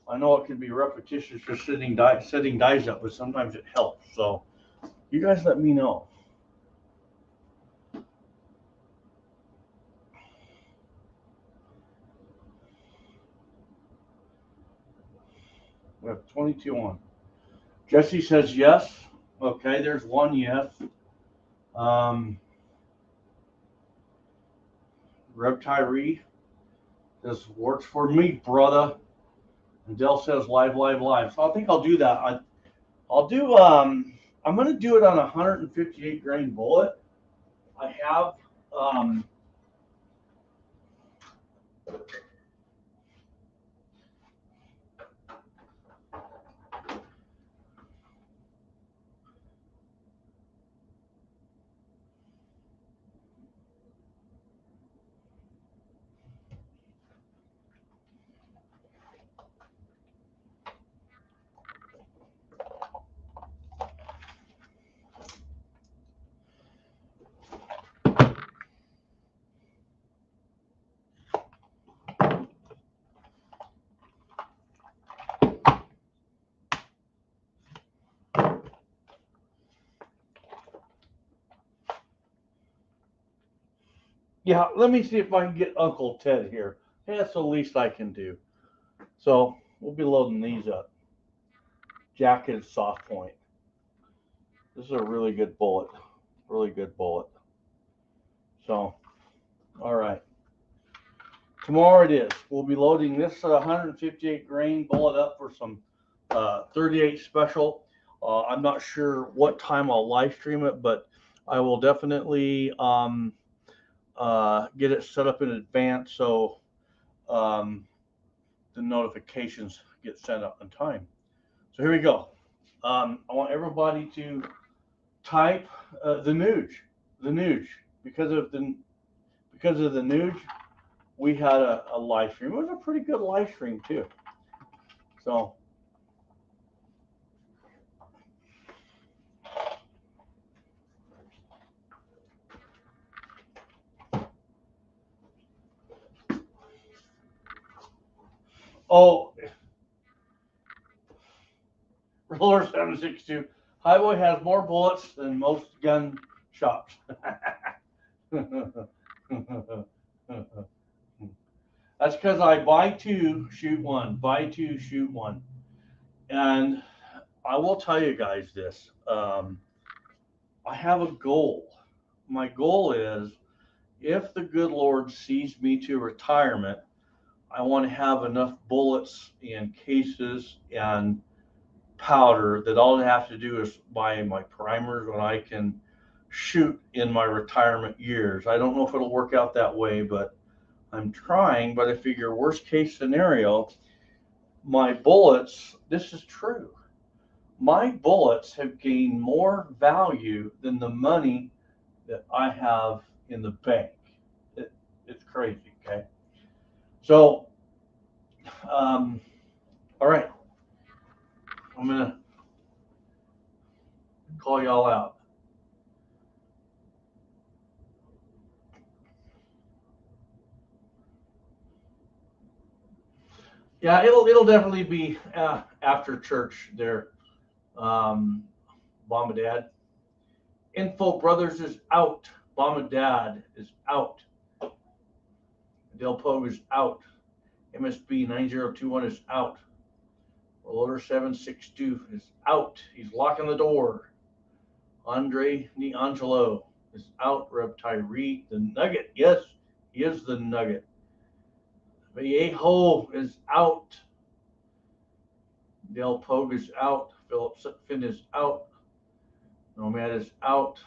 I know it can be repetitious just setting dies up, but sometimes it helps. So you guys let me know. We have 22 on. Jesse says yes. Okay, there's one yes. Reb Tyree says works for me, brother. And Dell says live. So I think I'll do that. I'll do. I'm going to do it on a 158 grain bullet. I have. Yeah, let me see if I can get Uncle Ted here. That's the least I can do. So we'll be loading these up. Jacket soft point. This is a really good bullet. Really good bullet. So, all right. Tomorrow it is. We'll be loading this 158 grain bullet up for some 38 special. I'm not sure what time I'll live stream it, but I will definitely get it set up in advance. So the notifications get sent up in time. So here we go. I want everybody to type the Nuge, because of the Nuge. We had a live stream. It was a pretty good live stream too. So Roller 762. Highboy has more bullets than most gun shops. That's because I buy two, shoot one. Buy two, shoot one. And I will tell you guys this. I have a goal. My goal is, if the good Lord sees me to retirement, I want to have enough bullets and cases and powder that all I have to do is buy my primers when I can shoot in my retirement years. I don't know if it'll work out that way, but I'm trying. But I figure worst case scenario, my bullets, this is true. My bullets have gained more value than the money that I have in the bank. It's crazy, okay? So, all right. I'm going to call y'all out. Yeah, it'll definitely be after church there. Mom and Dad. Info Brothers is out. Mom and Dad is out. Del Pogue is out. MSB 9021 is out. Loader 762 is out. He's locking the door. Andre D'Angelo is out. Reb Tyree, the Nugget. Yes, he is the Nugget. Vallejo is out. Del Pogue is out. Philip Finn is out. Nomad is out.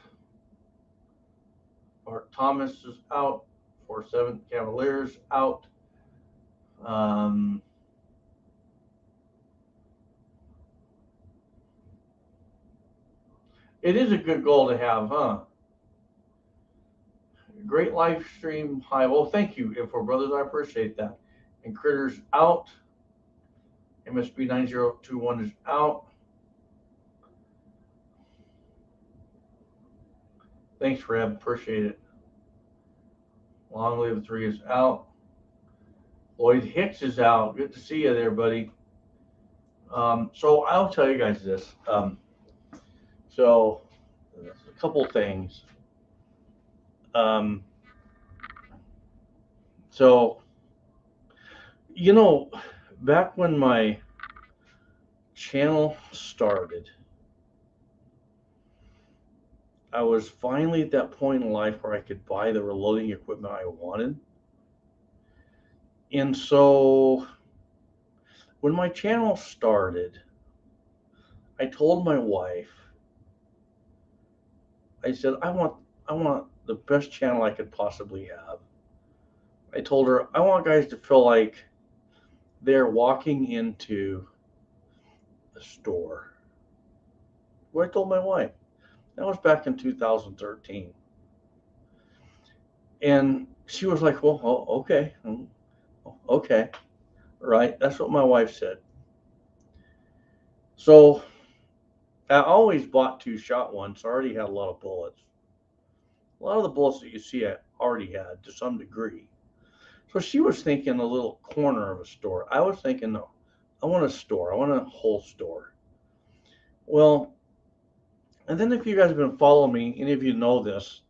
Art Thomas is out. 47 Cavaliers out. It is a good goal to have, huh? Great live stream. Hi. Well, thank you, Info Brothers. I appreciate that. And Critters out. MSB 9021 is out. Thanks, Reb. Appreciate it. Long Live 3 is out. Lloyd Hicks is out. Good to see you there, buddy. So I'll tell you guys this. So a couple things. So, you know, back when my channel started, I was finally at that point in life where I could buy the reloading equipment I wanted. And so when my channel started, I told my wife, I said, I want the best channel I could possibly have. I told her, I want guys to feel like they're walking into a store. What I told my wife. That was back in 2013. And she was like, well, okay. Okay. Right. That's what my wife said. So I always bought two shotguns. So I already had a lot of bullets. A lot of the bullets that you see I already had to some degree. So she was thinking a little corner of a store. I was thinking, no, I want a store. I want a whole store. Well, and then if you guys have been following me, any of you know this,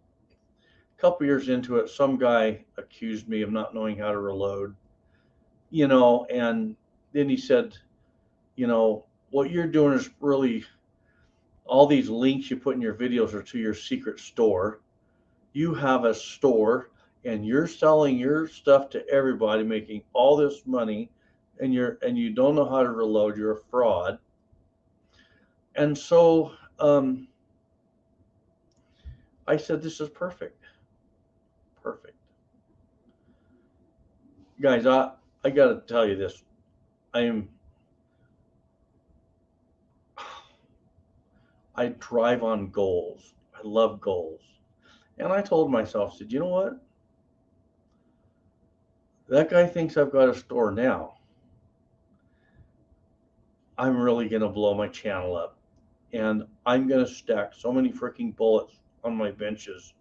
a couple years into it, some guy accused me of not knowing how to reload, you know, and then he said, you know, what you're doing is really, all these links you put in your videos are to your secret store. You have a store and you're selling your stuff to everybody, making all this money, and you don't know how to reload. You're a fraud. And so I said, this is perfect. Perfect. Guys, I got to tell you this. I drive on goals. I love goals. And I told myself, I said, you know what? That guy thinks I've got a store now. I'm really going to blow my channel up. And I'm going to stack so many freaking bullets on my benches.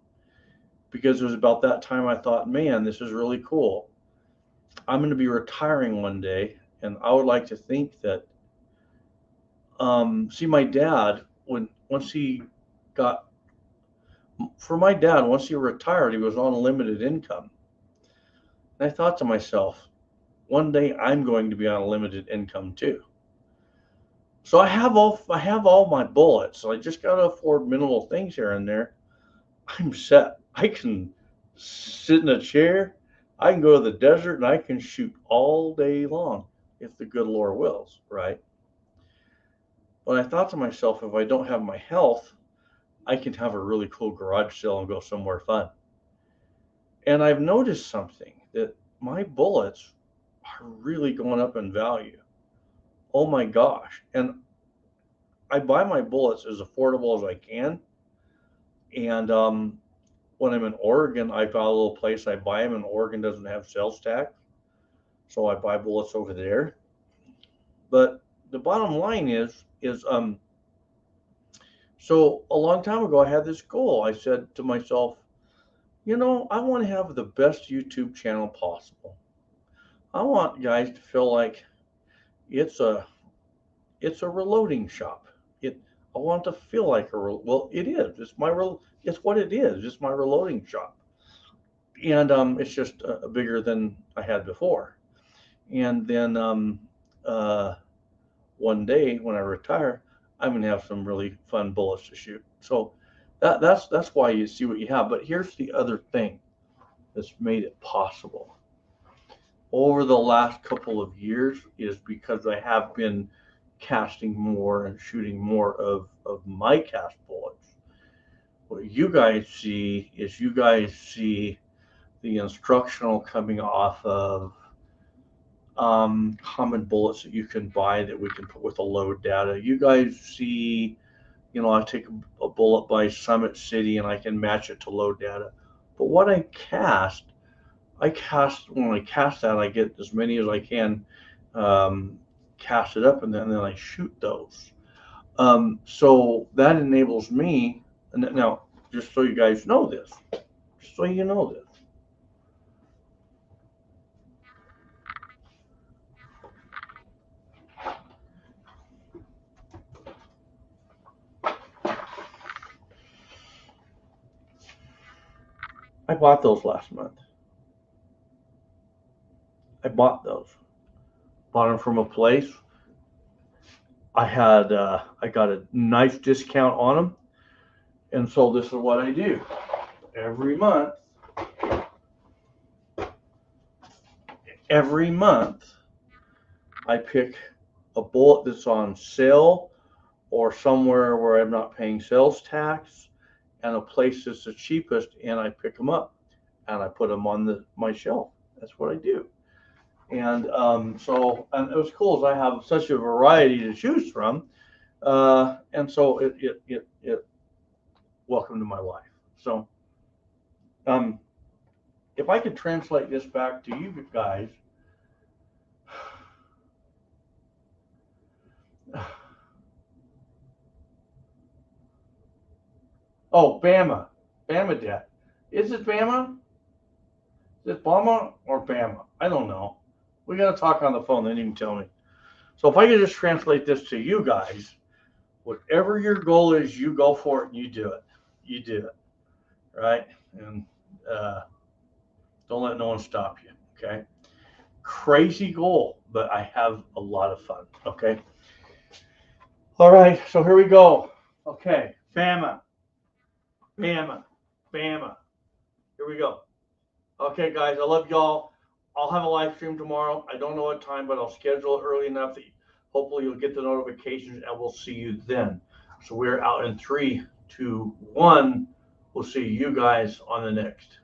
Because it was about that time I thought, man, this is really cool. I'm going to be retiring one day. And I would like to think that, see, my dad, once he retired, he was on limited income. And I thought to myself, one day I'm going to be on a limited income too. So I have all my bullets. So I just got to afford minimal things here and there. I'm set. I can sit in a chair. I can go to the desert and I can shoot all day long if the good Lord wills, right? But I thought to myself, if I don't have my health, I can have a really cool garage sale and go somewhere fun. And I've noticed something, that my bullets are really going up in value. Oh my gosh. And I buy my bullets as affordable as I can. And when I'm in Oregon, I've got a little place I buy them, and Oregon doesn't have sales tax. So I buy bullets over there. But the bottom line is so a long time ago, I had this goal. I said to myself, you know, I want to have the best YouTube channel possible. I want guys to feel like it's a reloading shop. I want to feel like well, it is. It's what it is. It's my reloading shop, and it's just bigger than I had before. And then one day when I retire, I'm gonna have some really fun bullets to shoot. So that's why you see what you have. But here's the other thing that's made it possible over the last couple of years is because I have been casting more and shooting more of my cast bullets. What you guys see is the instructional coming off of common bullets that you can buy that we can put with a load data. You guys see, you know, I take a bullet by Summit City and I can match it to load data. But what when I cast that, I get as many as I can cast it up, and then I shoot those. So that enables me, and now, just so you guys know this, just so you know this, I bought those last month. I bought those. Bought them from a place. I got a nice discount on them, and so this is what I do every month. Every month, I pick a bullet that's on sale or somewhere where I'm not paying sales tax, and a place that's the cheapest, and I pick them up and I put them on my shelf. That's what I do. And so and it was cool as I have such a variety to choose from, and so it welcome to my life. So if I could translate this back to you guys, oh, Bama debt. Is it Bama? Is it Bama or Bama? I don't know. We got to talk on the phone. They didn't even tell me. So if I could just translate this to you guys, whatever your goal is, you go for it and you do it. You do it, right? And don't let no one stop you, okay? Crazy goal, but I have a lot of fun, okay? All right, so here we go. Okay, Bama, Bama, Bama. Here we go. Okay, guys, I love y'all. I'll have a live stream tomorrow. I don't know what time, but I'll schedule it early enough that hopefully you'll get the notifications, and we'll see you then. So we're out in 3, 2, 1. We'll see you guys on the next.